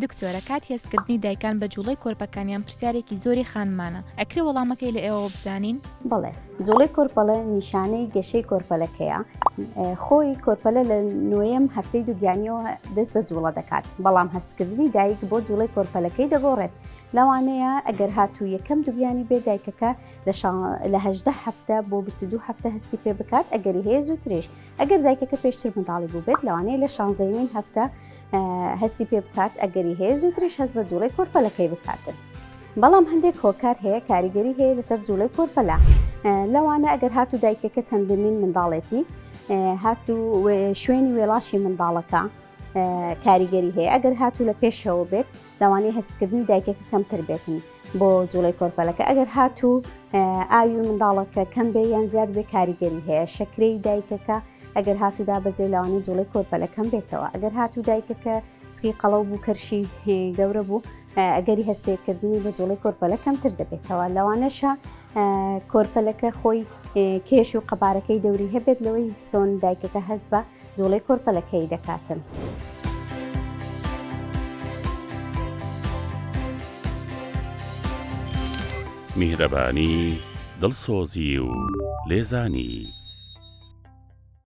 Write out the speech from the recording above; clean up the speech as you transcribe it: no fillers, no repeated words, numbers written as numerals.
دکتۆرە کات هێزکردنی دایکان بە جوڵەی کۆرپەکانیان پرسیارێکی زۆری خانمانە. ئەکرێ وەڵامەکەی لە ئێوە بزانین؟ بەڵێ، جوڵەی کۆرپەلە نیشانەی گەشەی کۆرپەلەکەیە. خۆی کۆرپەلە لە نوێیەم هەفتەی دووگیانیەوە دەست بە جوڵە دەکات، بەڵام هەستکردنی دایک بۆ جوڵەی کۆرپەلەکەی دەگۆڕێت. لەوانەیە ئەگەر هاتوو یەکەم دووگیانی بێ دایکەکە لە 18 هەفتە بۆ 22 هەفتە هەستی پێ بکات، ئەگەری هەیە زووترێش. ئەگەر دایکەکە پێشتر منداڵی بوو بێت لەوانەیە لە 16مین هەفتە هەستی پێ بکات، ئەگەری هەیە زووتریش هەست بە جوڵەی کۆرپەلەکەی بکاتن. بەڵام هەندێک هۆکار هەیە، کاریگەری هەیە لەسەر جوڵەی کۆرپەلە. لەوانە ئەگەر هاتوو دایکەکە چەندەمین منداڵێتی، هاتوو شوێنی وێڵاشی منداڵەکە کاریگەری هەیە. ئەگەر هاتوو لە پێشەوە بێت لەوانەیە هەستکردنی دایکەکە کەمتر بێتن بۆ جوڵەی کۆرپەلەکە. ئەگەر هاتوو ئاوی منداڵەکە کەم بێ یان زیاد بێ کاریگەری هەیە. شەکرەی دایکەکە ئەگەر هاتوو دابەزێ لەوانەیە جوڵەی کۆرپەلەکەم بێتەوە. ئەگەر هاتوو دایکەکە سکی قەڵەو بوو، کەرشی گەورە بوو، ئەگەری هەستپێکردنی بە جوڵەی کۆرپەلە کەمتر دەبێتەوە. لەوانەشە کۆرپەلەکە خۆی کێش و قەبارەکەی دەوری هەبێت لەوەی چۆن دایکەکە هەست بە جوڵەی کۆرپەلەکەی دەکاتن. میهرەبانی، دڵسۆزی و لێزانی.